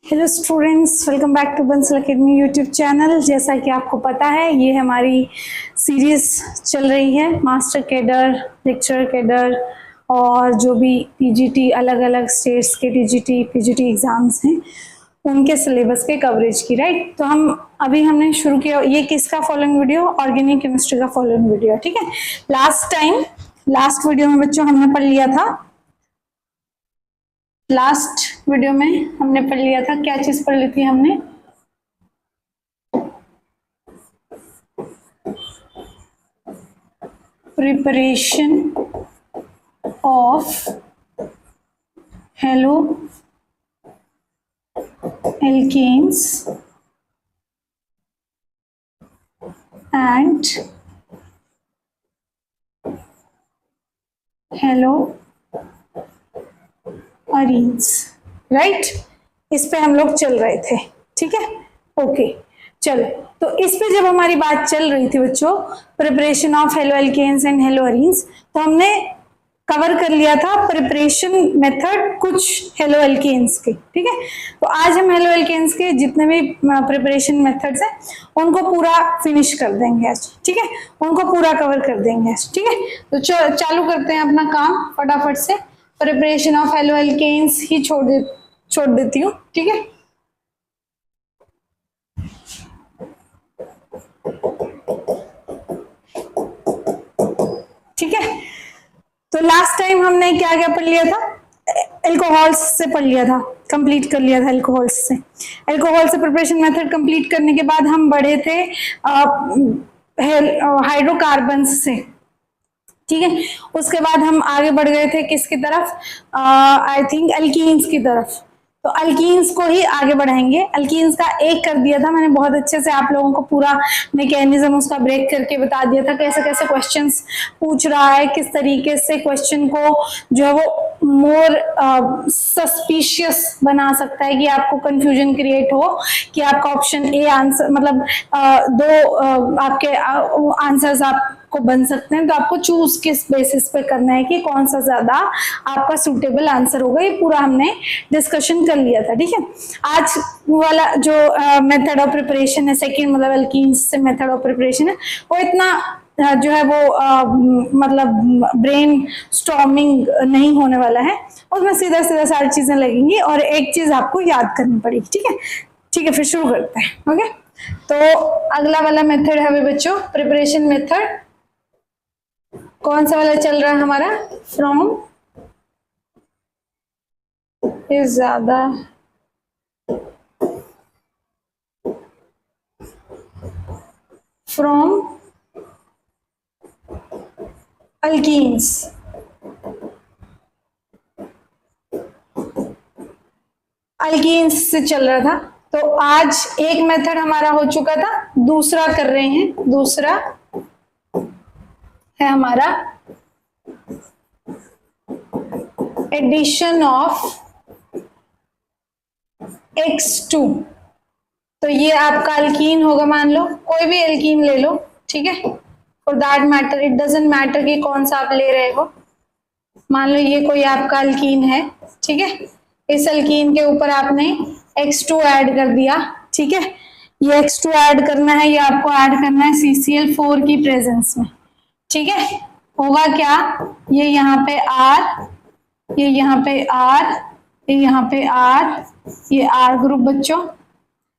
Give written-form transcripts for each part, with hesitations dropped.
Hello students, welcome back to Bansal academy YouTube channel. जैसा कि आपको पता है, ये हमारी सीरीज चल रही है मास्टर कैडर, लेक्चर कैडर और जो भी पीजीटी, अलग अलग स्टेट्स के टीजीटी पीजीटी एग्जाम्स हैं उनके सिलेबस के कवरेज की। राइट, तो हमने शुरू किया। ये किसका फॉलोइंग वीडियो? ऑर्गेनिक केमिस्ट्री का फॉलोइंग वीडियो। ठीक है, लास्ट वीडियो में बच्चों हमने पढ़ लिया था, लास्ट वीडियो में हमने पढ़ लिया था, क्या चीज पढ़ ली थी हमने? Preparation of haloalkanes and haloarenes. Right, इस पे हम लोग चल रहे थे। ठीक है, ओके, चलो। तो इस पे जब हमारी बात चल रही थी बच्चों, preparation of haloalkanes and haloarenes, तो हमने कवर कर लिया था प्रिपरेशन मेथड कुछ हेलो एल्केन्स के। ठीक है, तो आज हम हेलो एल्केन्स के जितने भी प्रिपरेशन मेथड्स हैं उनको पूरा फिनिश कर देंगे आज। ठीक है, उनको पूरा कवर कर देंगे आज। ठीक है, तो चालू करते हैं अपना काम फटाफट से। प्रिपरेशन ऑफ हेलो एल्केन्स ही छोड़ देती हूँ। ठीक है, ठीक है। तो लास्ट टाइम हमने क्या क्या पढ़ लिया था? एल्कोहल्स से पढ़ लिया था, कंप्लीट कर लिया था एल्कोहल्स से। एल्कोहल से प्रिपरेशन मेथड कंप्लीट करने के बाद हम बढ़े थे हाइड्रोकार्बन्स से। ठीक है, उसके बाद हम आगे बढ़ गए थे किसकी तरफ? आई थिंक एल्कीन्स की तरफ। तो अल्कीन्स को ही आगे बढ़ाएंगे। अल्कीन्स का एक कर दिया था मैंने, बहुत अच्छे से आप लोगों को पूरा मैकेनिज्म उसका ब्रेक करके बता दिया था, कैसे कैसे क्वेश्चंस पूछ रहा है, किस तरीके से क्वेश्चन को जो है वो मोर सस्पिशियस बना सकता है कि आपको कंफ्यूजन क्रिएट हो कि आपका ऑप्शन ए आंसर, मतलब दो आपके आंसर्स आपको बन सकते हैं, तो आपको चूज किस बेसिस पे करना है कि कौन सा ज्यादा आपका सूटेबल आंसर होगा। ये पूरा हमने डिस्कशन कर लिया था। ठीक है, आज वाला जो मेथड ऑफ प्रिपरेशन है, सेकंड मतलब एल्कीन्स से मेथड ऑफ प्रिपरेशन है, वो इतना जो है वो मतलब ब्रेन स्टॉर्मिंग नहीं होने वाला है। उसमें सीधा सीधा सारी चीजें लगेंगी और एक चीज आपको याद करनी पड़ेगी। ठीक है, ठीक है, फिर शुरू करते हैं। ओके, तो अगला वाला मेथड है बच्चों प्रिपरेशन मेथड। कौन सा वाला चल रहा है हमारा? फ्रॉम इज ज्यादा फ्रॉम अल्कीन्स। अल्कीन्स से चल रहा था। तो आज एक मेथड हमारा हो चुका था, दूसरा कर रहे हैं। दूसरा है हमारा एडिशन ऑफ X2। तो ये आपका अल्कीन होगा, मान लो कोई भी अल्कीन ले लो। ठीक है, for that matter it doesn't matter कि कौन सा आप ले रहे हो। मान लो ये कोई आपका अल्कीन है। ठीक है, इस अल्कीन के ऊपर आपने X2 ऐड कर दिया। ठीक है, ये X2 ऐड करना है, ये आपको ऐड करना है CCl4 की प्रेजेंस में। ठीक है, होगा क्या? ये यहाँ पे R, ये यहाँ पे R, ये यहाँ पे R, ये R ग्रुप बच्चों।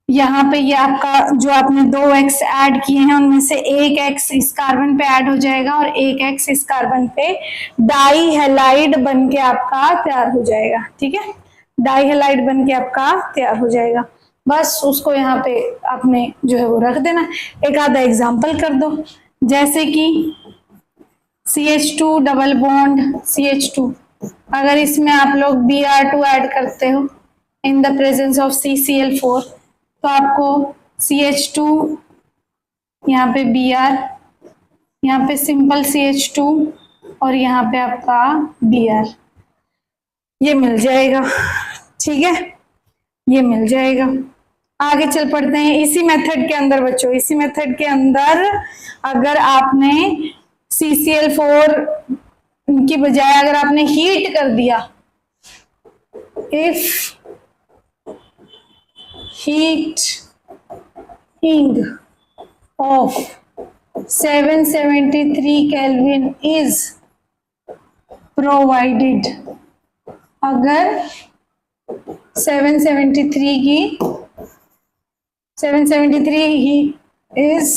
यहाँ पे ये आपका जो आपने दो X ऐड किए हैं उनमें से एक X इस कार्बन पे ऐड हो जाएगा और एक X इस कार्बन पे डाई हेलाइड बन के आपका तैयार हो जाएगा। ठीक है, डाई हेलाइड बन के आपका तैयार हो जाएगा। बस उसको यहाँ पे आपने जो है वो रख देना। एक आधा एग्जाम्पल कर दो, जैसे कि CH2 डबल बॉन्ड CH2, अगर इसमें आप लोग Br2 ऐड करते हो in the presence of CCl4, तो आपको CH2, यहाँ पे Br, यहाँ पे सिंपल CH2 और यहाँ पे आपका Br, ये मिल जाएगा। ठीक है, ये मिल जाएगा। आगे चल पड़ते हैं इसी मेथड के अंदर बच्चों। इसी मेथड के अंदर अगर आपने CCl4 की बजाय अगर आपने हीट कर दिया, if heating of 773 Kelvin is provided। अगर 773 ही is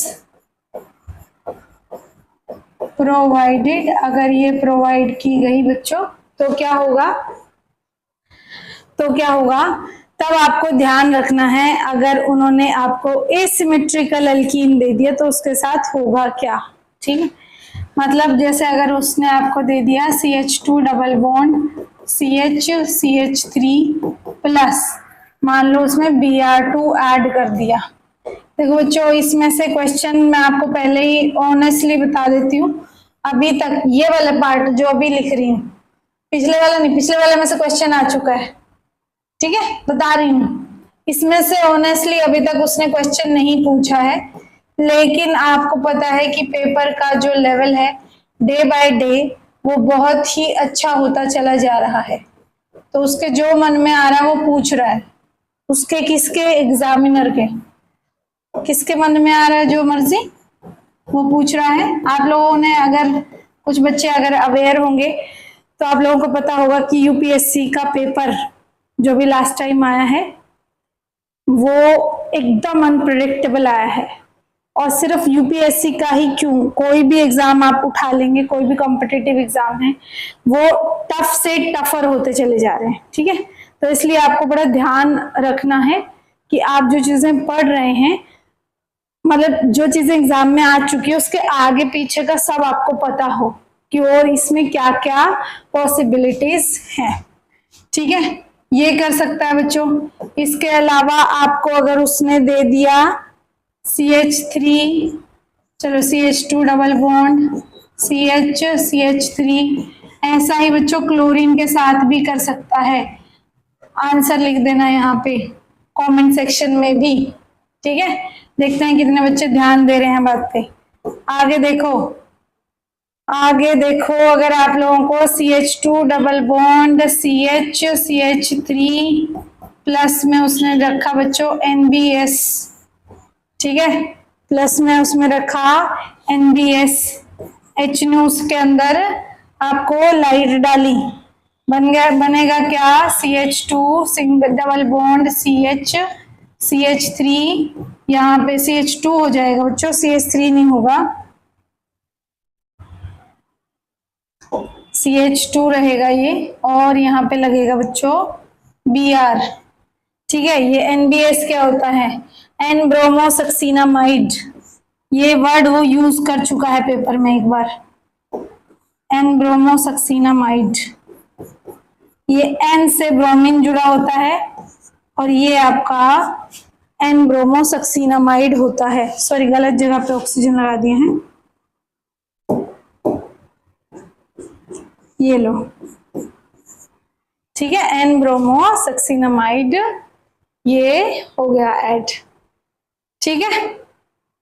provided, अगर ये प्रोवाइड की गई बच्चों तो क्या होगा, तब आपको ध्यान रखना है अगर उन्होंने आपको एसिमेट्रिकल अल्कीन दे दिया तो उसके साथ होगा क्या। ठीक है, मतलब जैसे अगर उसने आपको दे दिया CH2 double bond CH3 plus, मान लो उसमें Br2 ऐड कर दिया। देखो बच्चों, इसमें से क्वेश्चन मैं आपको पहले ही ऑनेस्टली बता देती हूँ, अभी तक ये वाला पार्ट जो अभी लिख रही हूँ, पिछले वाला नहीं, पिछले वाले में से क्वेश्चन आ चुका है। ठीक है, बता रही हूँ, इसमें से ऑनेस्टली अभी तक उसने क्वेश्चन नहीं पूछा है, लेकिन आपको पता है कि पेपर का जो लेवल है डे बाय डे वो बहुत ही अच्छा होता चला जा रहा है। तो उसके जो मन में आ रहा है वो पूछ रहा है, उसके किसके एग्जामिनर के, किसके मन में आ रहा है जो मर्जी वो पूछ रहा है। आप लोगों ने अगर कुछ बच्चे अगर अवेयर होंगे तो आप लोगों को पता होगा कि यूपीएससी का पेपर जो भी लास्ट टाइम आया है वो एकदम अनप्रेडिक्टेबल आया है। और सिर्फ यूपीएससी का ही क्यों, कोई भी एग्जाम आप उठा लेंगे, कोई भी कॉम्पिटिटिव एग्जाम है वो टफ से टफर होते चले जा रहे हैं। ठीक है, तो इसलिए आपको बड़ा ध्यान रखना है कि आप जो चीजें पढ़ रहे हैं, मतलब जो चीजें एग्जाम में आ चुकी है उसके आगे पीछे का सब आपको पता हो कि और इसमें क्या क्या पॉसिबिलिटीज हैं। ठीक है, ये कर सकता है बच्चों। इसके अलावा आपको अगर उसने दे दिया CH3, चलो CH2 डबल बॉन्ड CH3, ऐसा ही बच्चों क्लोरीन के साथ भी कर सकता है। आंसर लिख देना यहाँ पे कमेंट सेक्शन में भी। ठीक है, देखते हैं कितने बच्चे ध्यान दे रहे हैं बात पे। आगे देखो, अगर आप लोगों को CH2 double bond CH3 plus में उसने रखा बच्चों NBS, ठीक है, प्लस में उसमें रखा NBS, H ने उसके अंदर आपको लाइट डाली, बनेगा क्या CH2 single double bond CH3, यहाँ पे CH2 हो जाएगा बच्चों, CH3 नहीं होगा, CH2 रहेगा ये, और यहाँ पे लगेगा बच्चों Br। ठीक है, ये NBS क्या होता है, एन ब्रोमोसक्सीनामाइड, ये वर्ड वो यूज कर चुका है पेपर में एक बार, एन ब्रोमोसक्सीनामाइड, ये एन से ब्रोमीन जुड़ा होता है और ये आपका एन ब्रोमोसक्सीनामाइड होता है। सॉरी, गलत जगह पे ऑक्सीजन लगा दिए हैं, ये लो। ठीक है, एन ब्रोमोसक्सीनामाइड ये हो गया ऐड। ठीक है,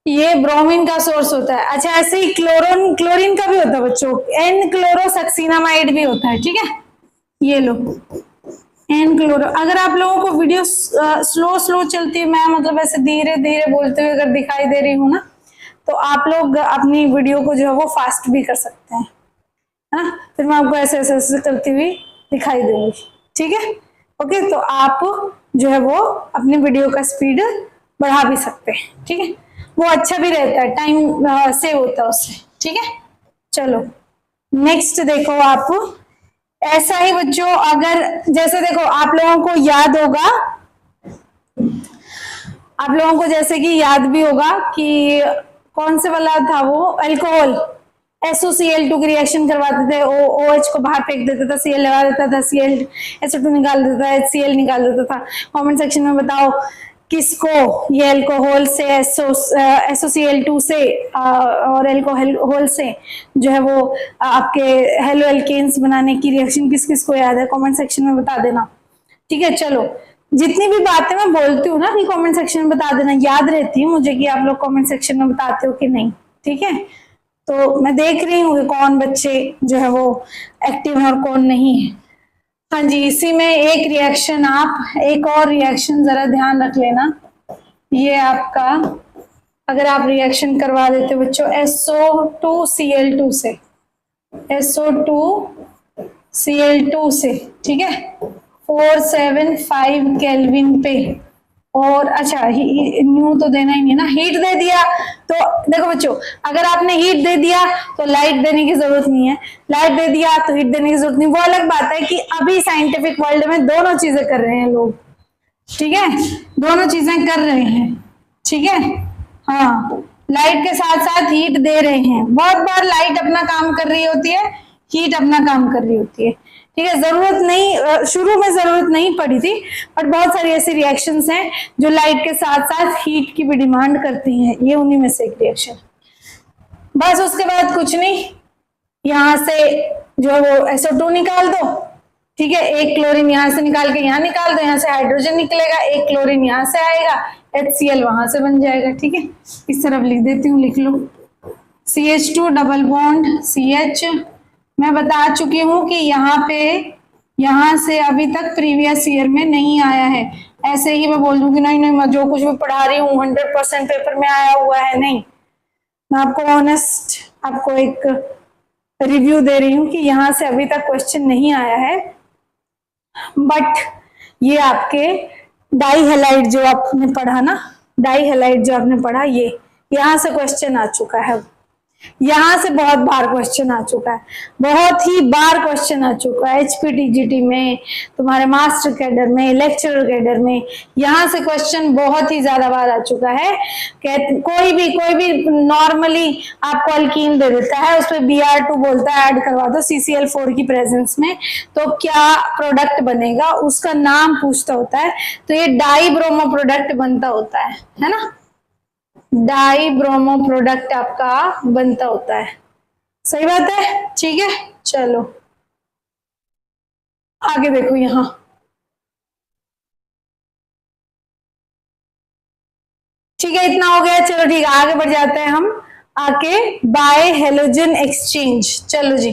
ये ब्रोमीन का सोर्स होता है। अच्छा, ऐसे ही क्लोरीन का भी होता है बच्चों, एन क्लोरोसक्सीनामाइड भी होता है। ठीक है, ये लो एन क्लोरो। अगर आप लोगों को वीडियो स्लो चलती है, मैं मतलब ऐसे धीरे धीरे बोलते हुए अगर दिखाई दे रही हूँ ना, तो आप लोग अपनी वीडियो को जो है वो फास्ट भी कर सकते हैं, है ना, फिर मैं आपको ऐसे ऐसे ऐसे करती हुई दिखाई दूंगी। ठीक है, ओके, तो आप जो है वो अपनी वीडियो का स्पीड बढ़ा भी सकते हैं। ठीक है, वो अच्छा भी रहता है, टाइम सेव होता है उससे। ठीक है, चलो नेक्स्ट देखो आप, ऐसा ही बच्चों, अगर जैसे देखो आप लोगों को याद होगा, आप लोगों को जैसे कि याद भी होगा कि कौन से वाला था वो, अल्कोहल SOCl2 की रिएक्शन करवाते थे, OH को बाहर फेंक देता था, Cl लगा देता था, SO2 निकाल देता था, HCl निकाल देता था। कमेंट सेक्शन में बताओ किसको ये अल्कोहल से SOCl2 से और अल्कोहल से जो है वो आपके हेलो एल्केन्स बनाने की रिएक्शन किस किस को याद है, कमेंट सेक्शन में बता देना। ठीक है, चलो जितनी भी बातें मैं बोलती हूँ ना कि कमेंट सेक्शन में बता देना, याद रहती है मुझे कि आप लोग कमेंट सेक्शन में बताते हो कि नहीं। ठीक है, तो मैं देख रही हूँ कि कौन बच्चे जो है वो एक्टिव है और कौन नहीं है। हाँ जी, इसी में एक रिएक्शन, आप एक और रिएक्शन जरा ध्यान रख लेना। ये आपका अगर आप रिएक्शन करवा देते बच्चों SO2Cl2 से, SO2Cl2 से, ठीक है, 475 केल्विन पे। और अच्छा न्यू तो देना ही नहीं ना, हीट दे दिया तो देखो बच्चों, अगर आपने हीट दे दिया तो लाइट देने की जरूरत नहीं है, लाइट दे दिया तो हीट देने की जरूरत नहीं। वो अलग बात है कि अभी साइंटिफिक वर्ल्ड में दोनों चीजें कर रहे हैं लोग, ठीक है, दोनों चीजें कर रहे हैं, ठीक है। हाँ, लाइट के साथ साथ हीट दे रहे हैं। बहुत बार लाइट अपना काम कर रही होती है, हीट अपना काम कर रही होती है, ठीक है। जरूरत नहीं, शुरू में जरूरत नहीं पड़ी थी, बट बहुत सारी ऐसी रिएक्शंस हैं जो लाइट के साथ साथ हीट की भी डिमांड करती हैं। ये उन्हीं में से एक रिएक्शन। बस उसके बाद कुछ नहीं, यहां से जो वो SO2 निकाल दो, ठीक है, एक क्लोरीन यहां से निकाल के यहां निकाल दो, यहां से हाइड्रोजन निकलेगा, एक क्लोरीन यहां से आएगा, HCl वहां से बन जाएगा, ठीक है। इस तरफ लिख देती हूँ, लिख लो CH2 डबल बॉन्ड CH। मैं बता चुकी हूं कि यहाँ पे, यहां से अभी तक प्रीवियस ईयर में नहीं आया है। ऐसे ही मैं बोल दूंगी नहीं नहीं मैं जो कुछ भी पढ़ा रही हूँ 100% पेपर में आया हुआ है, नहीं। मैं आपको ऑनेस्ट आपको एक रिव्यू दे रही हूँ कि यहाँ से अभी तक क्वेश्चन नहीं आया है, बट ये आपके डाई हैलाइड जो आपने पढ़ा ना, डाई हैलाइड जो आपने पढ़ा, ये यहाँ से क्वेश्चन आ चुका है। यहां से बहुत बार क्वेश्चन आ चुका है, बहुत ही बार क्वेश्चन आ चुका है HPTGT में, तुम्हारे मास्टर कैडर में, लेक्चरर कैडर में। यहाँ से क्वेश्चन बहुत ही ज्यादा बार आ चुका है। कोई भी नॉर्मली आपको अल्कीन दे देता है, उस पर Br2 बोलता है ऐड करवा दो CCl4 की प्रेजेंस में, तो क्या प्रोडक्ट बनेगा उसका नाम पूछता होता है, तो ये डाई ब्रोमो प्रोडक्ट बनता होता है ना, डाई ब्रोमो प्रोडक्ट आपका बनता होता है। सही बात है, ठीक है। चलो आगे देखो, यहां ठीक है, इतना हो गया। चलो ठीक है, आगे बढ़ जाते हैं हम आके बाय हेलोजन एक्सचेंज। चलो जी,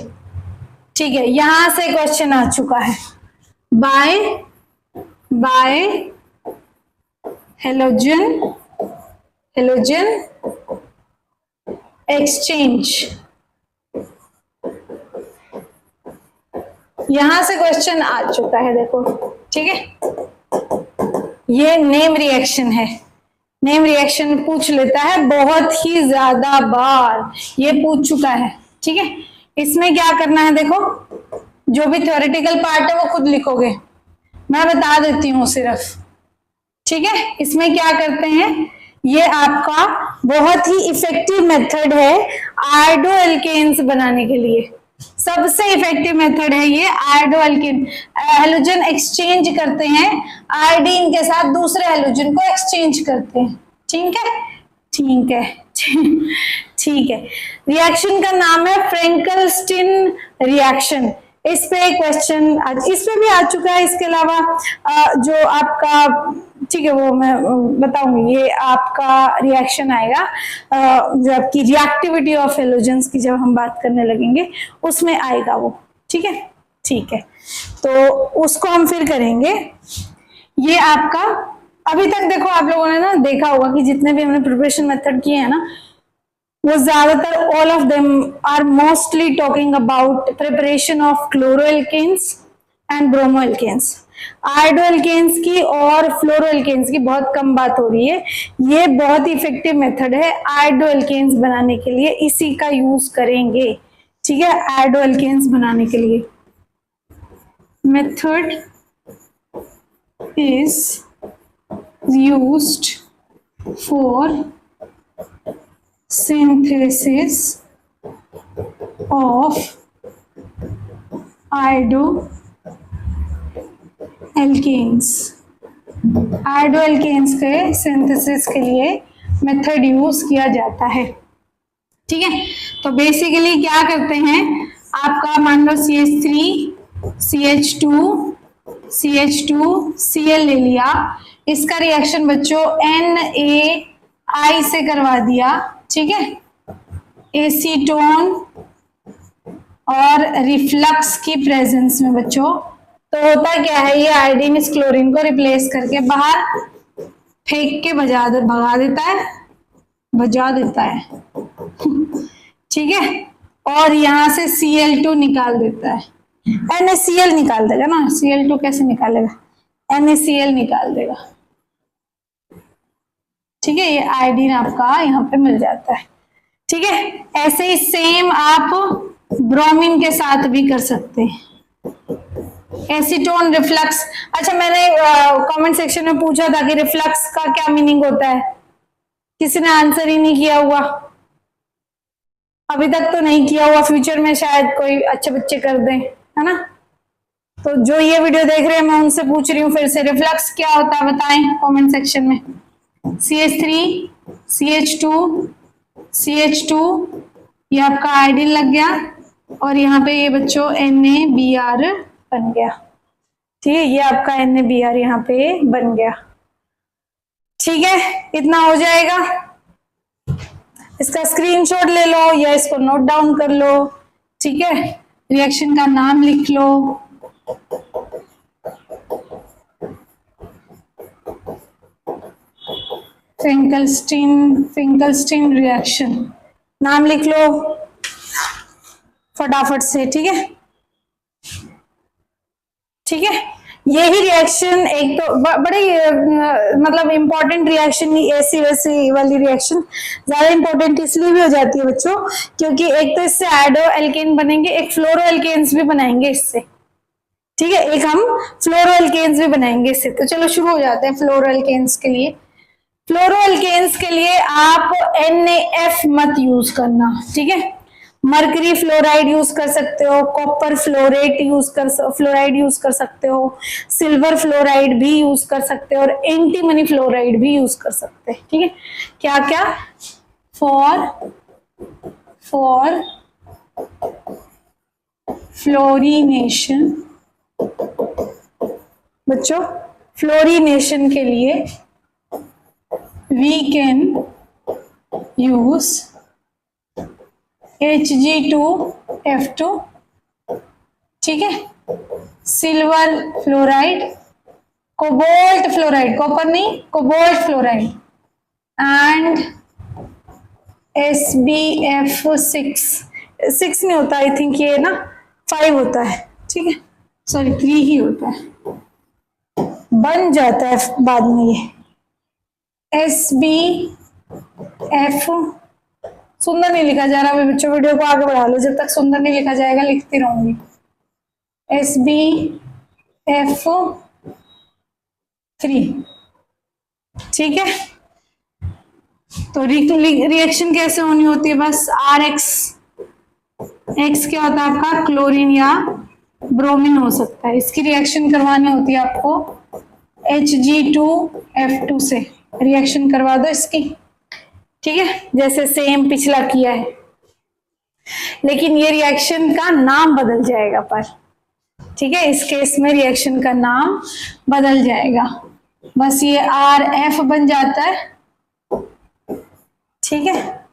ठीक है, यहां से क्वेश्चन आ चुका है, बाय हेलोजन एक्सचेंज। यहां से क्वेश्चन आ चुका है, देखो, ठीक है। ये नेम रिएक्शन है, नेम रिएक्शन पूछ लेता है बहुत ही ज्यादा बार, ये पूछ चुका है, ठीक है। इसमें क्या करना है, देखो, जो भी थ्योरेटिकल पार्ट है वो खुद लिखोगे, मैं बता देती हूँ सिर्फ, ठीक है। इसमें क्या करते हैं, ये आपका बहुत ही इफेक्टिव मेथड है आयोडो एल्केन्स बनाने के लिए, सबसे इफेक्टिव मेथड है ये आयोडो एल्केन। हेलोजन एक्सचेंज करते हैं, आयोडीन के साथ दूसरे हेलोजन को एक्सचेंज करते हैं, ठीक है, ठीक है, ठीक है। रिएक्शन का नाम है फ्रेंकल-स्टीन रिएक्शन। इस पे क्वेश्चन इस पे भी आ चुका है, इसके अलावा जो आपका, ठीक है, वो मैं बताऊंगी, ये आपका रिएक्शन आएगा जो आपकी रिएक्टिविटी ऑफ हेलोजेंस की जब हम बात करने लगेंगे उसमें आएगा वो, ठीक है, ठीक है। तो उसको हम फिर करेंगे। ये आपका अभी तक देखो आप लोगों ने ना देखा होगा कि जितने भी हमने प्रिपरेशन मेथड किए हैं ना, वो ज्यादातर all of them are mostly talking about preparation of chloroalkanes and bromoalkanes. Iodoalkanes की और फ्लोरोएल्केन्स की बहुत कम बात हो रही है। ये बहुत ही इफेक्टिव मेथड है आयोडोएल्केन्स बनाने के लिए, इसी का यूज करेंगे, ठीक है, आयोडोएल्केन्स बनाने के लिए। Method is used for synthesis of आयोडोएल्केन्स। आयोडोएल्केन्स के सिंथेसिस के लिए मेथड यूज किया जाता है, ठीक है। तो बेसिकली क्या करते हैं, आपका मान लो CH3 CH2 Cl ले लिया, इसका रिएक्शन बच्चों NaI से करवा दिया, ठीक है, एसीटोन और रिफ्लक्स की प्रेजेंस में बच्चों तो होता क्या है, ये आयोडीन इस क्लोरीन को रिप्लेस करके बाहर फेंक के भगा देता है ठीक है। और यहां से Cl2 निकाल देता है, NaCl निकाल देगा ना, Cl2 कैसे निकालेगा, NaCl निकाल देगा। ठीक है, ये आयोडीन आपका यहाँ पे मिल जाता है। ठीक है, ऐसे ही सेम आप ब्रोमीन के साथ भी कर सकते हैं, एसीटोन रिफ्लक्स। अच्छा, मैंने कमेंट सेक्शन में पूछा था कि रिफ्लक्स का क्या मीनिंग होता है, किसी ने आंसर ही नहीं किया हुआ, अभी तक तो नहीं किया हुआ, फ्यूचर में शायद कोई अच्छे बच्चे कर दें, है ना। तो जो ये वीडियो देख रहे हैं मैं उनसे पूछ रही हूँ फिर से, रिफ्लक्स क्या होता है बताएं कमेंट सेक्शन में। CH3 CH2 CH2, ये आपका आयोडीन लग गया और यहाँ पे ये बच्चों NaBr बन गया। ठीक है, ये आपका NaBr यहाँ पे बन गया। ठीक है, इतना हो जाएगा, इसका स्क्रीनशॉट ले लो या इसको नोट डाउन कर लो। ठीक है, रिएक्शन का नाम लिख लो, फिंकलस्टीन रिएक्शन नाम लिख लो फटाफट से। ठीक है, ठीक है, यही रिएक्शन एक तो बड़े मतलब इम्पोर्टेंट रिएक्शन, ऐसी वैसी वाली रिएक्शन ज्यादा इम्पोर्टेंट इसलिए भी हो जाती है बच्चों क्योंकि एक तो इससे आयोडो एल्केन बनेंगे, एक फ्लोरो एल्केन्स भी बनाएंगे इससे। ठीक है, एक हम फ्लोरो एल्केन्स भी बनाएंगे इससे। तो चलो शुरू हो जाते हैं फ्लोरो एल्केन्स के लिए। फ्लोरो एल्केन्स के लिए आप NaF मत यूज करना। ठीक है, मर्करी फ्लोराइड यूज कर सकते हो, कॉपर फ्लोराइड यूज कर सकते हो, सिल्वर फ्लोराइड भी यूज कर सकते हो और एंटीमनी फ्लोराइड भी यूज कर सकते हैं। ठीक है, क्या क्या, फॉर फ्लोरीनेशन, बच्चों फ्लोरीनेशन के लिए we can use Hg2F2। ठीक है, silver fluoride, cobalt fluoride, copper नहीं कोबाल्ट फ्लोराइड एंड SbF6 नहीं होता, आई थिंक ये ना 5 होता है। ठीक है, सॉरी 3 ही होता है, बन जाता है बाद में ये SbF। सुंदर नहीं लिखा जा रहा है बच्चों, वीडियो को आगे बढ़ा लो, जब तक सुंदर नहीं लिखा जाएगा लिखती रहूंगी। SbF3। ठीक है, तो रिएक्शन कैसे होनी होती है, बस RX, X क्या होता है आपका क्लोरीन या ब्रोमीन हो सकता है, इसकी रिएक्शन करवानी होती है आपको Hg2F2 से रिएक्शन करवा दो इसकी। ठीक है, जैसे सेम पिछला किया है, लेकिन ये रिएक्शन का नाम बदल जाएगा पर। ठीक है, इस केस में रिएक्शन का नाम बदल जाएगा, बस ये RF बन जाता है। ठीक है,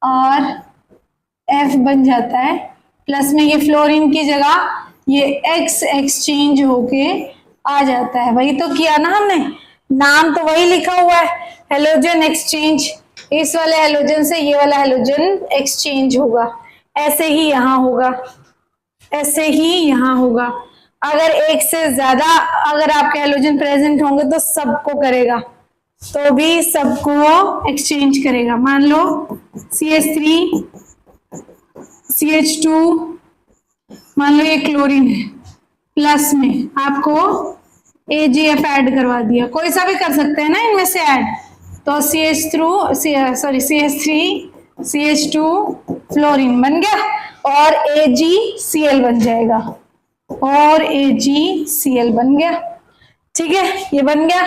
RF बन जाता है, प्लस में ये फ्लोरीन की जगह ये X एक्सचेंज होके आ जाता है। वही तो किया ना हमने, नाम तो वही लिखा हुआ है, हेलोजन एक्सचेंज, इस वाले हेलोजन से ये वाला हेलोजन एक्सचेंज होगा। ऐसे ही यहाँ होगा, ऐसे ही यहाँ होगा। अगर एक से ज्यादा अगर आपके हेलोजन प्रेजेंट होंगे तो सबको करेगा, तो भी सबको एक्सचेंज करेगा। मान लो CH3 CH2, मान लो ये क्लोरीन है, प्लस में आपको AgF ऐड करवा दिया, कोई सा भी कर सकते हैं ना इनमें से ऐड, तो CH3 CH2 फ्लोरीन बन गया और AgCl बन जाएगा, और AgCl बन गया। ठीक है, ये बन गया।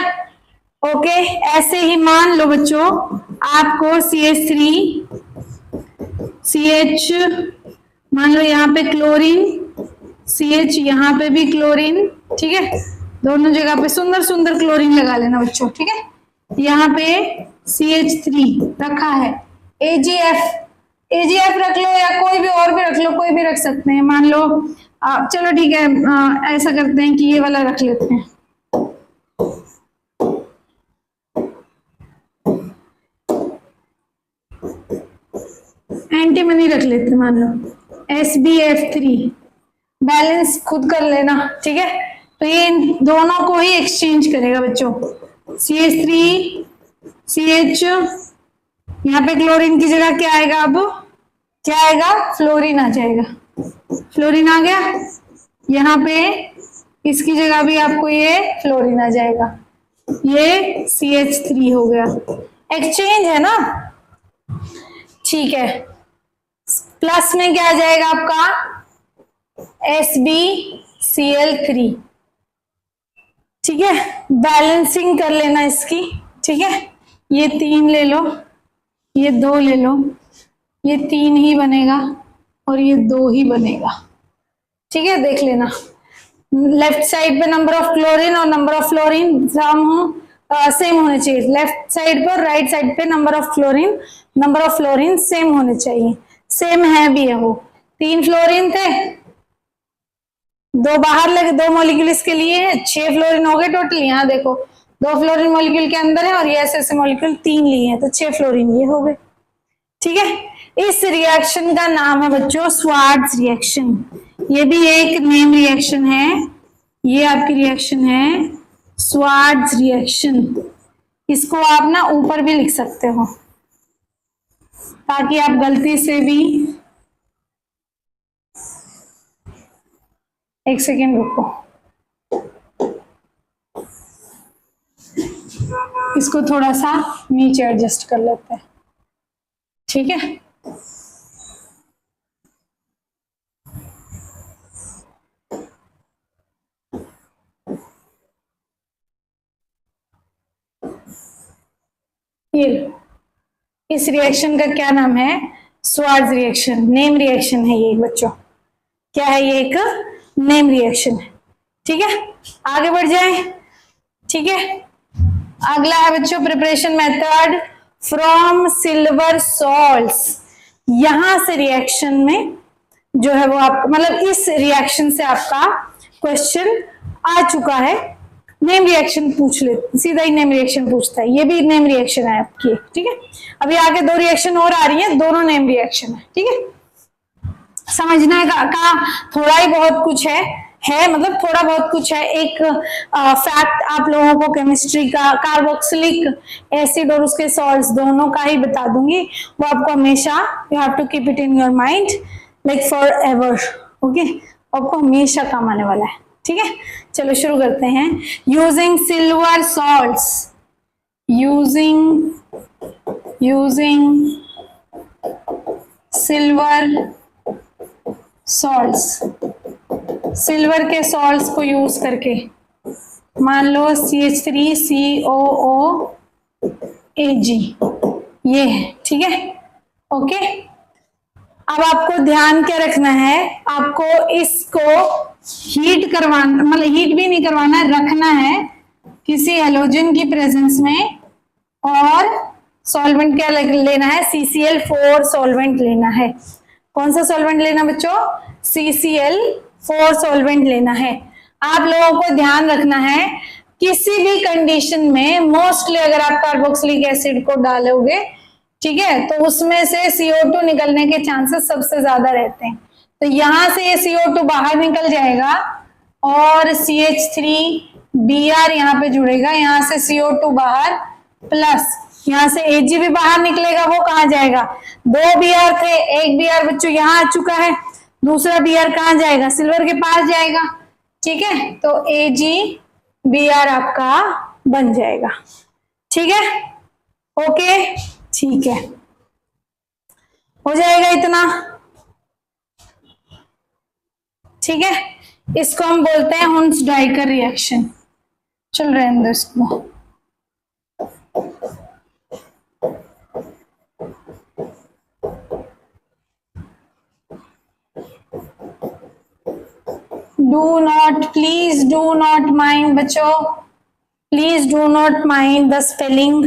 ओके, ऐसे ही मान लो बच्चों आपको CH3 CH, मान लो यहाँ पे क्लोरीन CH, यहाँ पे भी क्लोरीन। ठीक है, दोनों जगह पे सुंदर सुंदर क्लोरीन लगा लेना बच्चों। ठीक है, यहाँ पे CH3 रखा है, AgF रख लो या कोई भी और भी रख लो, कोई भी रख सकते हैं। मान लो चलो ठीक है, ऐसा करते हैं कि ये वाला रख लेते हैं। एंटीमनी रख लेते हैं, मान लो SbF3। बैलेंस खुद कर लेना, ठीक है। तो ये इन दोनों को ही एक्सचेंज करेगा बच्चों। CH3 CH, यहाँ पे क्लोरीन की जगह क्या आएगा, अब क्या आएगा, फ्लोरीन आ जाएगा। फ्लोरीन आ गया, यहाँ पे इसकी जगह भी आपको ये फ्लोरीन आ जाएगा, ये CH3 हो गया। एक्सचेंज है ना, ठीक है। प्लस में क्या आ जाएगा आपका, SbCl3, ठीक है। बैलेंसिंग कर लेना इसकी, ठीक है। ये 3 ले लो, ये 2 ले लो, ये 3 ही बनेगा और ये 2 ही बनेगा, ठीक है। देख लेना, लेफ्ट साइड पे नंबर ऑफ क्लोरीन और नंबर ऑफ फ्लोरीन सेम होने चाहिए। लेफ्ट साइड पर, राइट साइड पे number of chlorine, number of fluorine same होने चाहिए। सेम है भी है, वो 3 फ्लोरीन थे, 2 बाहर लगे, 2 मॉलिक्यूल इसके लिए, 6 फ्लोरीन हो गए टोटल। यहाँ देखो 2 फ्लोरीन मॉलिक्यूल के अंदर है और ये ऐसे मॉलिक्यूल 3 लिए हैं, तो 6 फ्लोरीन ये हो गए, ठीक है। इस रिएक्शन का नाम है बच्चों स्वार्ट्ज रिएक्शन। ये भी एक नेम रिएक्शन है, ये आपकी रिएक्शन है स्वार्ट्ज रिएक्शन। इसको आप ना ऊपर भी लिख सकते हो ताकि आप गलती से भी, एक सेकेंड रुको, इसको थोड़ा सा नीचे एडजस्ट कर लेते हैं, ठीक है। ये इस रिएक्शन का क्या नाम है, स्वार्ट्ज रिएक्शन। नेम रिएक्शन है ये बच्चों, क्या है ये, एक नेम रिएक्शन है, ठीक है। आगे बढ़ जाए, ठीक है। अगला है बच्चों preparation method from silver salts. यहां से रिएक्शन में जो है वो आप, मतलब इस रिएक्शन से आपका क्वेश्चन आ चुका है। नेम रिएक्शन पूछ ले, सीधा ही नेम रिएक्शन पूछता है, ये भी नेम रिएक्शन है आपकी, ठीक है। अभी आगे 2 रिएक्शन और आ रही है, दोनों नेम रिएक्शन है, ठीक है। समझना का थोड़ा ही बहुत कुछ है मतलब थोड़ा बहुत कुछ है। एक फैक्ट आप लोगों को केमिस्ट्री का कार्बोक्सिलिक एसिड और उसके सॉल्ट्स दोनों का ही बता दूंगी, वो आपको हमेशा, you have to keep it in your mind like forever, okay. आपको हमेशा काम आने वाला है, ठीक है। चलो शुरू करते हैं। Using silver salts, using silver salts, silver के सॉल्ट्स को यूज करके, मान लो CH3COOAg, ये है, ठीक है, ओके। अब आपको ध्यान क्या रखना है, आपको इसको हीट करवाना, मतलब हीट भी नहीं करवाना, रखना है किसी हेलोजन की प्रेजेंस में, और सॉल्वेंट क्या लेना है, CCl4 सॉल्वेंट लेना है। कौन सा सॉल्वेंट लेना बच्चों, CCl4 सॉल्वेंट लेना है। आप लोगों को ध्यान रखना है किसी भी कंडीशन में, मोस्टली अगर आप कार्बोक्सिलिक एसिड को डालोगे, ठीक है, तो उसमें से CO2 निकलने के चांसेस सबसे ज्यादा रहते हैं। तो यहां से ये CO2 बाहर निकल जाएगा और CH3Br यहाँ पे जुड़ेगा, यहाँ से CO2 बाहर, प्लस यहाँ से Ag भी बाहर निकलेगा, वो कहाँ जाएगा, 2 Br थे, 1 Br बच्चों यहाँ आ चुका है, दूसरा Br कहाँ जाएगा, सिल्वर के पास जाएगा, ठीक है। तो AgBr आपका बन जाएगा, ठीक है, ओके, ठीक है, हो जाएगा इतना, ठीक है। इसको हम बोलते हैं हुन्स-डाइकर रिएक्शन। चल रहने दो इसको, प्लीज डू नॉट माइंड बच्चों, please do not mind the spelling,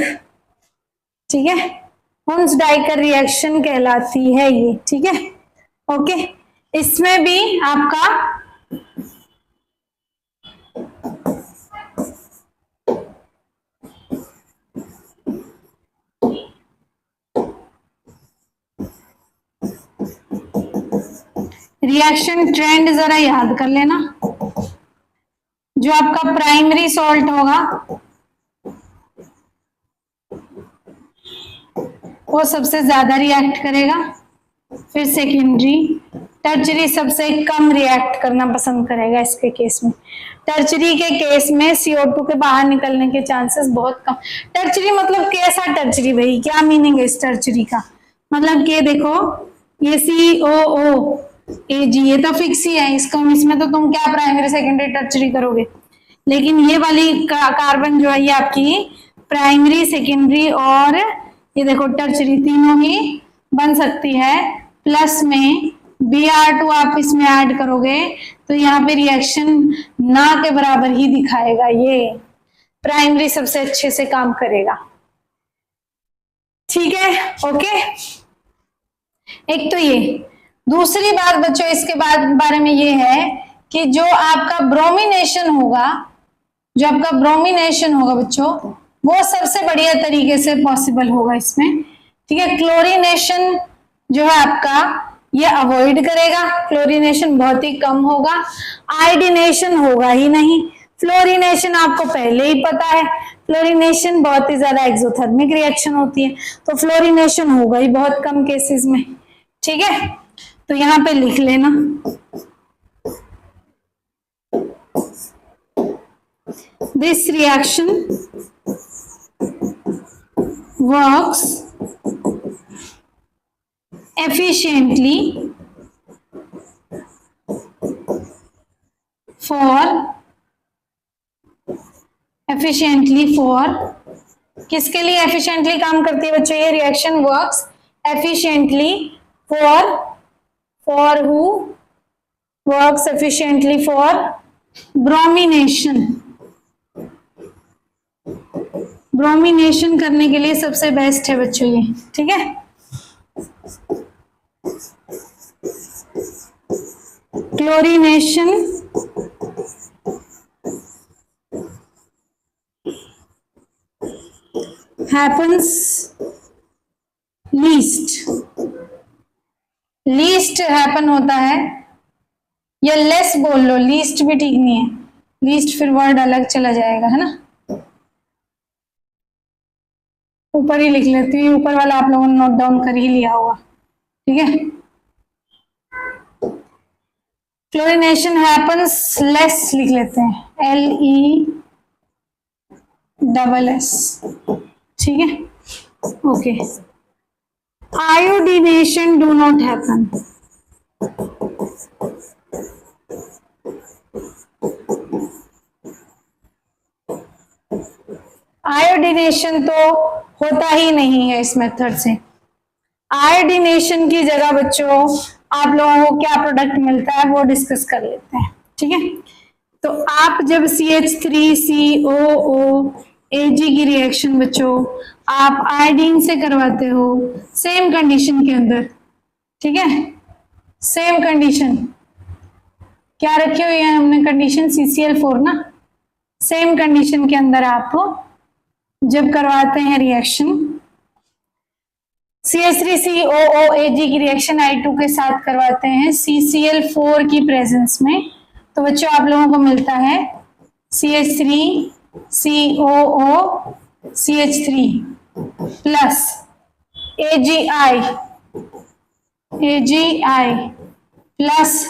ठीक है। हुन्स-डाइकर रिएक्शन कहलाती है ये, ठीक है, ओके। इसमें भी आपका रिएक्शन ट्रेंड जरा याद कर लेना। जो आपका प्राइमरी सॉल्ट होगा वो सबसे ज्यादा रिएक्ट करेगा, फिर सेकेंडरी, टर्चरी सबसे कम रिएक्ट करना पसंद करेगा। इसके केस में, टर्चरी के केस में CO2 के बाहर निकलने के चांसेस बहुत कम। टर्चरी मतलब कैसा टर्चरी भाई, क्या मीनिंग है इस टर्चरी का? मतलब कि देखो ये COOAG ये तो फिक्स ही है, इसमें तो तुम क्या प्राइमरी सेकेंडरी टर्चरी करोगे। लेकिन ये वाली कार्बन जो है ये आपकी प्राइमरी सेकेंडरी और ये देखो टर्चरी तीनों ही बन सकती है। प्लस में Br2 आप इसमें ऐड करोगे तो यहाँ पे रिएक्शन ना के बराबर ही दिखाएगा, ये प्राइमरी सबसे अच्छे से काम करेगा। ठीक है, ओके। एक तो ये, दूसरी बात बच्चों इसके बाद बारे में ये है कि जो आपका ब्रोमिनेशन होगा, जो आपका ब्रोमिनेशन होगा बच्चों, वो सबसे बढ़िया तरीके से पॉसिबल होगा इसमें। ठीक है, क्लोरीनेशन जो है आपका ये अवॉइड करेगा, क्लोरीनेशन बहुत ही कम होगा, आयोडीनेशन होगा ही नहीं। फ्लोरीनेशन आपको पहले ही पता है, फ्लोरीनेशन बहुत ही ज्यादा एक्सोथर्मिक रिएक्शन होती है, तो फ्लोरीनेशन होगा ही बहुत कम केसेस में। ठीक है, तो यहां पे लिख लेना this reaction works efficiently for किसके लिए efficiently काम करती है बच्चों ये reaction? Works efficiently for who? works efficiently for bromination करने के लिए सबसे बेस्ट है बच्चों ये। ठीक है, क्लोरीनेशन happens लीस्ट हैपन होता है, या लेस बोल लो, लीस्ट भी ठीक नहीं है, लीस्ट फिर वर्ड अलग चला जाएगा, है ना। ऊपर ही लिख लेती हूँ, ऊपर वाला आप लोगों ने नोट डाउन कर ही लिया होगा। ठीक है, क्लोरीनेशन हैपन्स लेस लिख लेते हैं, LESS। ठीक है, okay. Iodination do not happen, iodination तो होता ही नहीं है इस मेथड से। आयोडीनेशन की जगह बच्चों आप लोगों को क्या प्रोडक्ट मिलता है वो डिस्कस कर लेते हैं। ठीक है, तो आप जब CH3COOAG की रिएक्शन बच्चों आप आयोडीन से करवाते हो सेम कंडीशन के अंदर, ठीक है, सेम कंडीशन क्या रखी हुई है हमने कंडीशन CCl4 ना, सेम कंडीशन के अंदर आप जब करवाते हैं रिएक्शन CH3COOAG की रिएक्शन I2 के साथ करवाते हैं CCl4 की प्रेजेंस में, तो बच्चों आप लोगों को मिलता है CH3COOCH3 plus AgI plus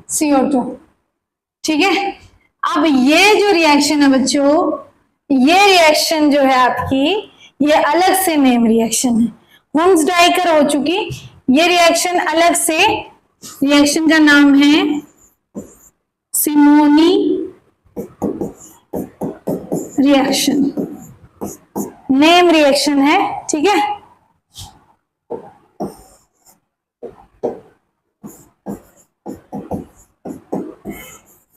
CO2। ठीक है, अब ये जो रिएक्शन है बच्चों, ये रिएक्शन जो है आपकी ये अलग से नेम रिएक्शन है, हुन्स डाइकर हो चुकी, ये रिएक्शन अलग से, रिएक्शन का नाम है सिमोनी रिएक्शन, नेम रिएक्शन है। ठीक है,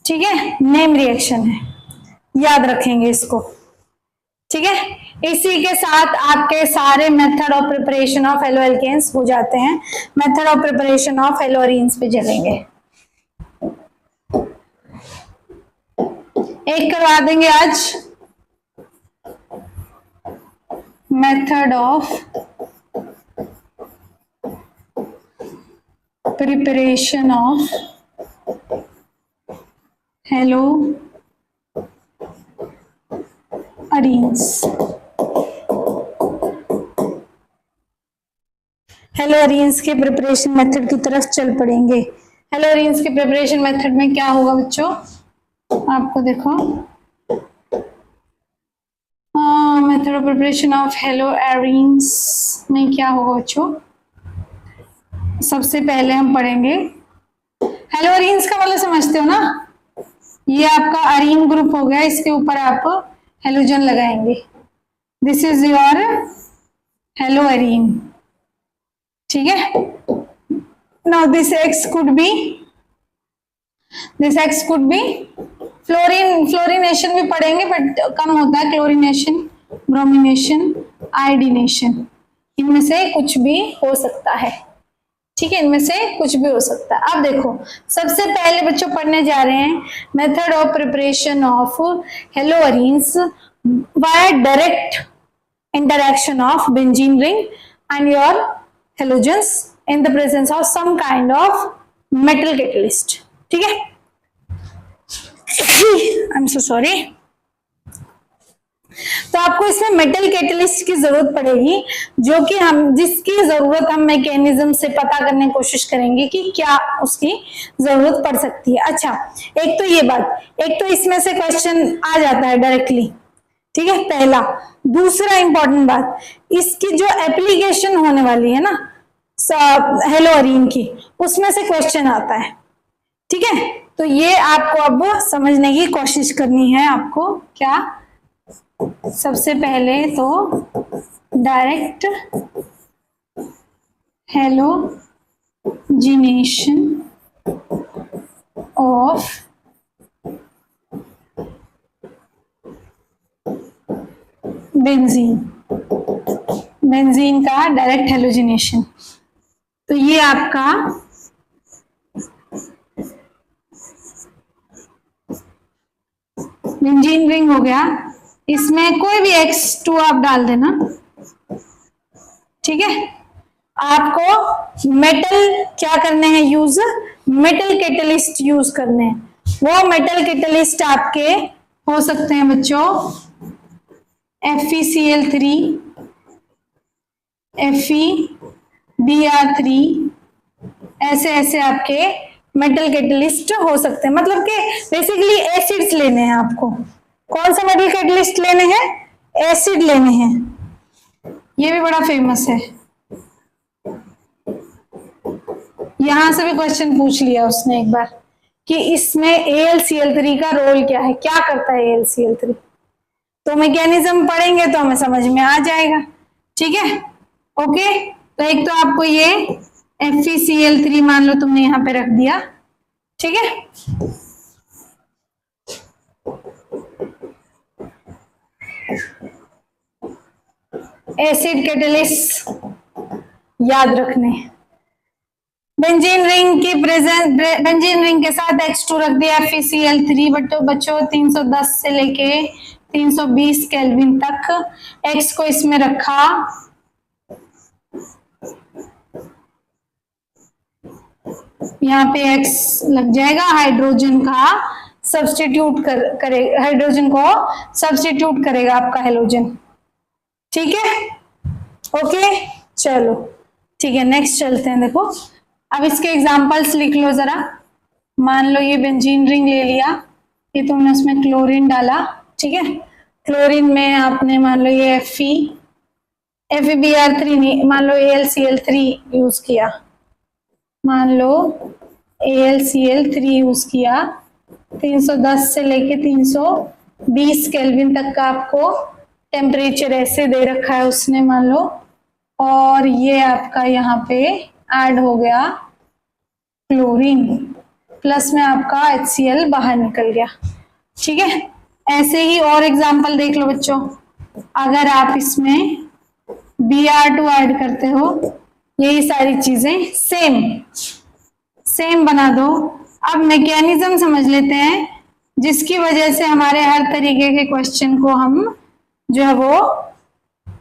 ठीक है, नेम रिएक्शन है, याद रखेंगे इसको। ठीक है, इसी के साथ आपके सारे method of preparation of alkanes हो जाते हैं, method of preparation of haloarenes पे चलेंगे। एक करवा देंगे आज, method of preparation of haloarenes. Haloarenes के प्रिपरेशन मेथड की तरफ चल पड़ेंगे। हेलो अरीन्स के प्रिपरेशन मेथड में क्या होगा बच्चों, आपको देखो method of preparation of haloarenes में क्या होगा बच्चों, सबसे पहले हम पढ़ेंगे हेलो अरीन्स का मतलब समझते हो ना, ये आपका अरीन ग्रुप हो गया, इसके ऊपर आप हेलोजन लगाएंगे। This is your hello Areen, ठीक है। Now this x could be fluorination भी पढ़ेंगे बट कम होता है, क्लोरिनेशन, ब्रोमिनेशन, आयोडीनेशन, इनमें से कुछ भी हो सकता है, ठीक है, इनमें से कुछ भी हो सकता है। अब देखो सबसे पहले बच्चों पढ़ने जा रहे हैं method of preparation of hello arenes via direct interaction of benzene ring and your halogens in the presence of some kind of metal catalyst, ठीक है। I'm so sorry। तो आपको इसमें मेटल कैटलिस्ट की जरूरत पड़ेगी, जो कि हम जिसकी जरूरत हम मैकेनिज्म से पता करने की कोशिश करेंगे कि क्या उसकी जरूरत पड़ सकती है। अच्छा, एक तो ये बात, एक तो इसमें से क्वेश्चन आ जाता है डायरेक्टली, ठीक है, पहला। दूसरा इंपॉर्टेंट बात, इसकी जो एप्लीकेशन होने वाली है ना हेलो अरीन की, उसमें से क्वेश्चन आता है, ठीक है। तो ये आपको अब समझने की कोशिश करनी है आपको। क्या, सबसे पहले तो डायरेक्ट हेलोजिनेशन ऑफ बेंजीन का डायरेक्ट हेलोजिनेशन, तो ये आपका बेंजीन रिंग हो गया। इसमें कोई भी X2 आप डाल देना, ठीक है। आपको मेटल क्या करने हैं यूज, मेटल कैटलिस्ट यूज करने हैं। वो मेटल कैटलिस्ट आपके हो सकते हैं बच्चों FeCl3, FeBr3, ऐसे ऐसे आपके मेटल कैटलिस्ट हो सकते हैं। मतलब कि बेसिकली एसिड्स लेने हैं आपको। कौन सा मेटल कैटलिस्ट लेने हैं, एसिड लेने हैं। ये भी बड़ा फेमस है, यहां से भी क्वेश्चन पूछ लिया उसने एक बार कि इसमें AlCl3 का रोल क्या है, क्या करता है AlCl3। तो मैकेनिज्म पढ़ेंगे तो हमें समझ में आ जाएगा, ठीक है। ओके, तो एक तो आपको ये FeCl3 मान लो तुमने यहां पे रख दिया, ठीक है। एसिड कैटलिस्ट याद रखने। बेंजीन रिंग की प्रेजेंस, बेंजीन रिंग के साथ H2 रख दिया FeCl3, बट बच्चों 310 से लेके 320 केल्विन तक X को इसमें रखा, यहाँ पे X लग जाएगा, हाइड्रोजन का सब्स्टिट्यूट करेगा, हाइड्रोजन को सब्स्टिट्यूट करेगा आपका हेलोजन, ठीक है। ओके चलो ठीक है, नेक्स्ट चलते हैं। देखो अब इसके एग्जांपल्स लिख लो जरा। मान लो ये बेंजीन रिंग ले लिया, ये तुमने उसमें क्लोरीन डाला, ठीक है। क्लोरीन में आपने मान लो ये FeBr3 नहीं, मान लो AlCl3 यूज किया, मान लो AlCl3 यूज किया। 310 से लेके 320 केल्विन तक का आपको टेम्परेचर ऐसे दे रखा है उसने मान लो, और ये आपका यहाँ पे ऐड हो गया क्लोरीन, प्लस में आपका HCl बाहर निकल गया, ठीक है। ऐसे ही और एग्जांपल देख लो बच्चों। अगर आप इसमें Br2 ऐड करते हो, यही सारी चीजें सेम बना दो। अब मैकेनिज्म समझ लेते हैं जिसकी वजह से हमारे हर तरीके के क्वेश्चन को हम जो है वो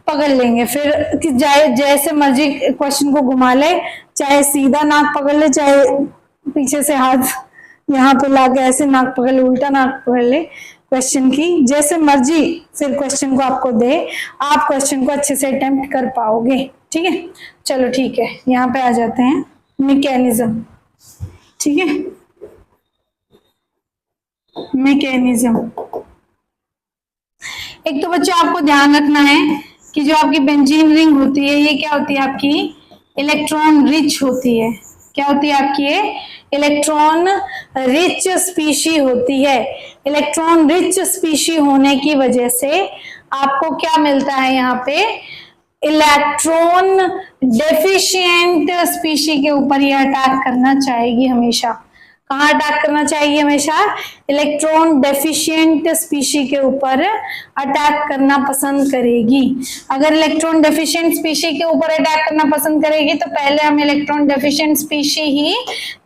पकड़ लेंगे, फिर कि जैसे मर्जी क्वेश्चन को घुमा ले, चाहे सीधा नाक पकड़ ले, चाहे पीछे से हाथ यहाँ पे लाके ऐसे नाक पकड़ ले, उल्टा नाक पकड़ ले, क्वेश्चन की जैसे मर्जी फिर क्वेश्चन को आपको दे, आप क्वेश्चन को अच्छे से अटेम्प्ट कर पाओगे। ठीक है, चलो ठीक है, यहाँ पे आ जाते हैं मैकेनिज्म। ठीक है, मैकेनिज्म। एक तो बच्चों आपको ध्यान रखना है कि जो आपकी बेंजीन रिंग होती है ये क्या होती है, आपकी इलेक्ट्रॉन रिच होती है। क्या होती है आपकी, ये इलेक्ट्रॉन रिच स्पीशी होती है। इलेक्ट्रॉन रिच स्पीशी होने की वजह से आपको क्या मिलता है यहाँ पे, इलेक्ट्रॉन डेफिशिएंट स्पीशी के ऊपर ये अटैक करना चाहेगी हमेशा। कहाँ अटैक करना चाहिए, हमेशा इलेक्ट्रॉन डेफिशिएंट स्पीशी के ऊपर अटैक करना पसंद करेगी। अगर इलेक्ट्रॉन डेफिशिएंट स्पीशी के ऊपर अटैक करना पसंद करेगी तो पहले हमें इलेक्ट्रॉन डेफिशिएंट स्पीशी ही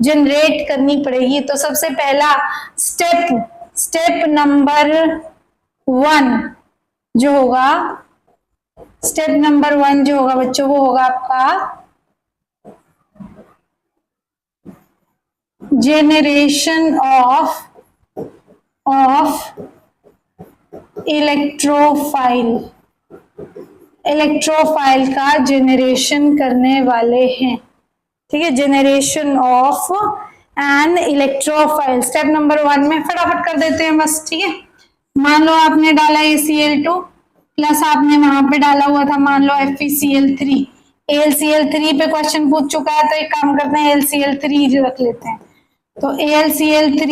जनरेट करनी पड़ेगी। तो सबसे पहला स्टेप नंबर 1 जो होगा, स्टेप नंबर 1 जो होगा बच्चों, वो होगा आपका generation of इलेक्ट्रोफाइल। इलेक्ट्रोफाइल का जेनरेशन करने वाले हैं। ठीक है, generation of an electrophile. Step number 1 में फटाफट कर देते हैं बस। ठीक है, मान लो आपने डाला ACl2 प्लस आपने वहां पे डाला हुआ था मान लो FeCl3। AlCl3 पे क्वेश्चन पूछ चुका है तो एक काम करते हैं AlCl3 रख लेते हैं। तो AlCl3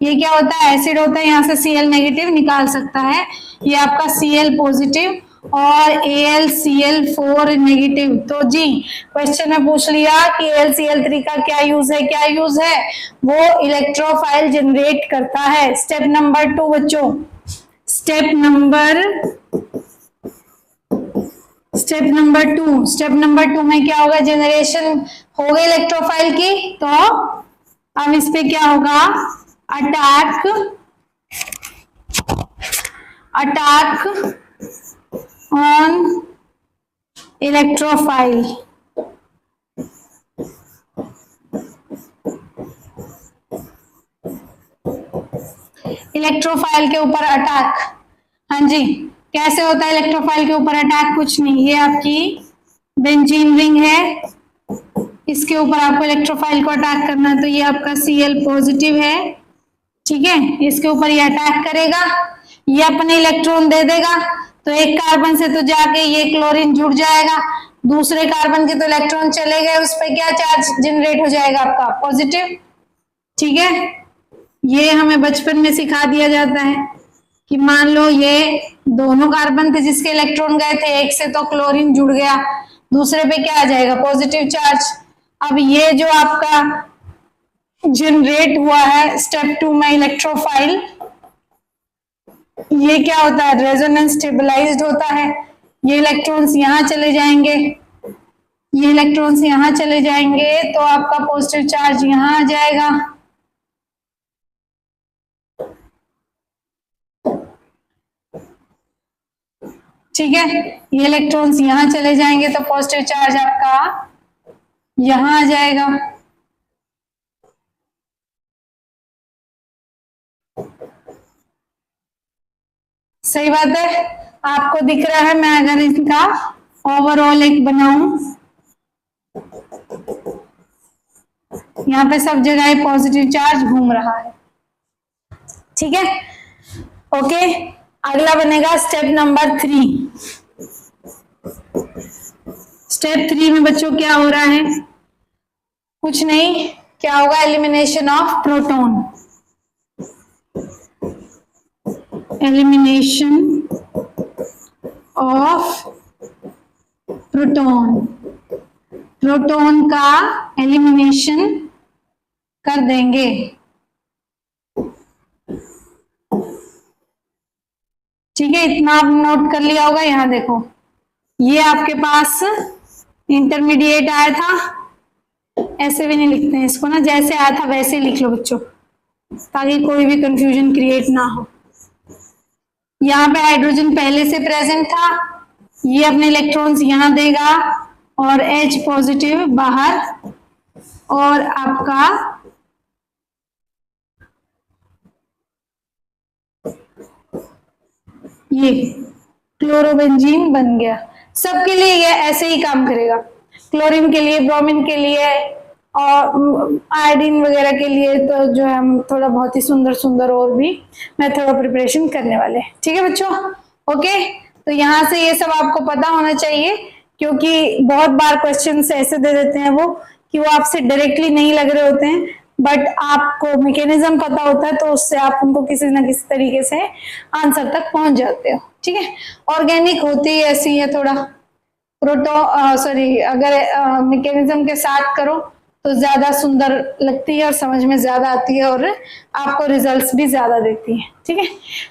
ये क्या होता है, एसिड होता है, यहाँ से Cl नेगेटिव निकाल सकता है, ये आपका Cl पॉजिटिव और AlCl4 नेगेटिव। तो जी क्वेश्चन में पूछ लिया कि AlCl3 का क्या यूज है, क्या यूज है, वो इलेक्ट्रोफाइल जनरेट करता है। स्टेप नंबर 2 बच्चों, स्टेप नंबर 2 में क्या होगा, जनरेशन हो गई इलेक्ट्रोफाइल की, तो अब इस पे क्या होगा, अटैक ऑन इलेक्ट्रोफाइल। इलेक्ट्रोफाइल के ऊपर अटैक, हाँ जी, कैसे होता है इलेक्ट्रोफाइल के ऊपर अटैक, कुछ नहीं, ये आपकी बेंजीन रिंग है, इसके ऊपर आपको इलेक्ट्रोफाइल को अटैक करना है, तो ये आपका Cl पॉजिटिव है। ठीक है, इसके ऊपर ये अटैक करेगा, ये अपने इलेक्ट्रॉन दे देगा, तो एक कार्बन से तो जाके ये क्लोरीन जुड़ जाएगा, दूसरे कार्बन के तो इलेक्ट्रॉन चले गए, उस पर क्या चार्ज जनरेट हो जाएगा आपका, पॉजिटिव। ठीक है, ये हमें बचपन में सिखा दिया जाता है कि मान लो ये दोनों कार्बन थे जिसके इलेक्ट्रॉन गए थे, एक से तो क्लोरीन जुड़ गया, दूसरे पे क्या आ जाएगा, पॉजिटिव चार्ज। अब ये जो आपका जनरेट हुआ है स्टेप 2 में इलेक्ट्रोफाइल, ये क्या होता है, रेजोनेंस स्टेबलाइज्ड होता है। ये इलेक्ट्रॉन्स यहाँ चले जाएंगे, ये इलेक्ट्रॉन्स यहाँ चले जाएंगे, तो आपका पॉजिटिव चार्ज यहाँ आ जाएगा। ठीक है, ये इलेक्ट्रॉन्स यहाँ चले जाएंगे तो पॉजिटिव चार्ज आपका यहाँ आ जाएगा। सही बात है, आपको दिख रहा है। मैं अगर इनका ओवरऑल एक बनाऊं, यहाँ पे सब जगह पॉजिटिव चार्ज घूम रहा है। ठीक है, ओके, अगला बनेगा स्टेप नंबर 3। स्टेप 3 में बच्चों क्या हो रहा है, कुछ नहीं, क्या होगा, elimination of proton. Elimination of proton, proton का एलिमिनेशन कर देंगे। ठीक है, इतना आप नोट कर लिया होगा। यहाँ देखो, ये आपके पास इंटरमीडिएट आया था, ऐसे भी नहीं लिखते हैं इसको ना, जैसे आया था वैसे ही लिख लो बच्चों, ताकि कोई भी कंफ्यूजन क्रिएट ना हो। यहाँ पे हाइड्रोजन पहले से प्रेजेंट था, ये अपने इलेक्ट्रॉन्स यहाँ देगा और H पॉजिटिव बाहर, और आपका ये क्लोरोबेंजीन बन गया। सबके लिए ये ऐसे ही काम करेगा, क्लोरीन के लिए, ब्रोमीन के लिए और आयोडीन वगैरह के लिए तो जो है हम थोड़ा बहुत ही सुंदर सुंदर और भी मेथड ऑफ प्रिपरेशन करने वाले हैं। ठीक है बच्चों, ओके। तो यहाँ से ये सब आपको पता होना चाहिए, क्योंकि बहुत बार क्वेश्चन ऐसे दे देते हैं वो कि वो आपसे डायरेक्टली नहीं लग रहे होते हैं, बट आपको मैकेनिज्म पता होता है तो उससे आप उनको किसी ना किसी तरीके से आंसर तक पहुंच जाते हो। ठीक है, ऑर्गेनिक होती है ऐसी है थोड़ा, अगर मैकेनिज्म के साथ करो तो ज्यादा सुंदर लगती है और समझ में ज्यादा आती है और आपको रिजल्ट्स भी ज्यादा देती है। ठीक है,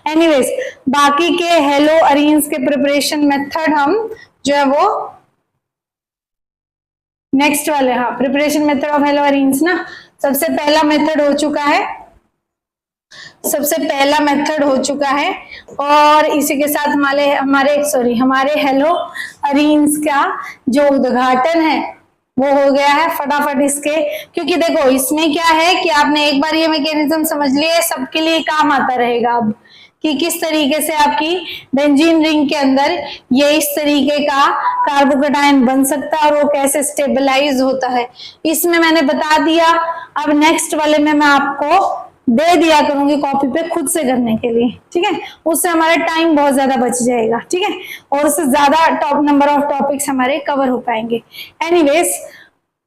एनीवेज बाकी के हेलो अरेन्स के प्रिपरेशन मेथड हम जो है वो नेक्स्ट वाले, हाँ, preparation method of hello arenes ना, सबसे पहला मेथड हो चुका है, और इसी के साथ हमारे हेलो अरेन्स का जो उद्घाटन है वो हो गया है फटाफट इसके, क्योंकि देखो इसमें क्या है कि आपने एक बार ये मैकेनिज्म समझ लिया, सबके लिए काम आता रहेगा अब कि किस तरीके से आपकी बेंजीन रिंग के अंदर ये इस तरीके का कार्बोकेटायन बन सकता है और वो कैसे स्टेबलाइज होता है, इसमें मैंने बता दिया। अब नेक्स्ट वाले में मैं आपको दे दिया करूंगी कॉपी पे खुद से करने के लिए। ठीक है, उससे हमारा टाइम बहुत ज्यादा बच जाएगा। ठीक है, और उससे ज्यादा टॉप नंबर ऑफ टॉपिक्स हमारे कवर हो पाएंगे। एनीवेज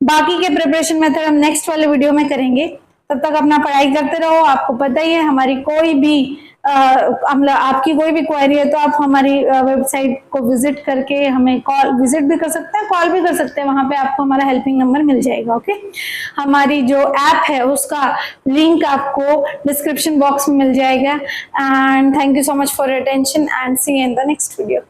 बाकी के प्रिपरेशन मेथड हम नेक्स्ट वाले वीडियो में करेंगे, तब तक अपना पढ़ाई करते रहो। आपको पता ही है हमारी कोई भी आपकी कोई भी क्वेरी है तो आप हमारी वेबसाइट को विजिट करके हमें विजिट भी कर सकते हैं, कॉल भी कर सकते हैं, वहां पे आपको हमारा हेल्पिंग नंबर मिल जाएगा। ओके, हमारी जो ऐप है उसका लिंक आपको डिस्क्रिप्शन बॉक्स में मिल जाएगा। And thank you so much for your attention and see you in the next video.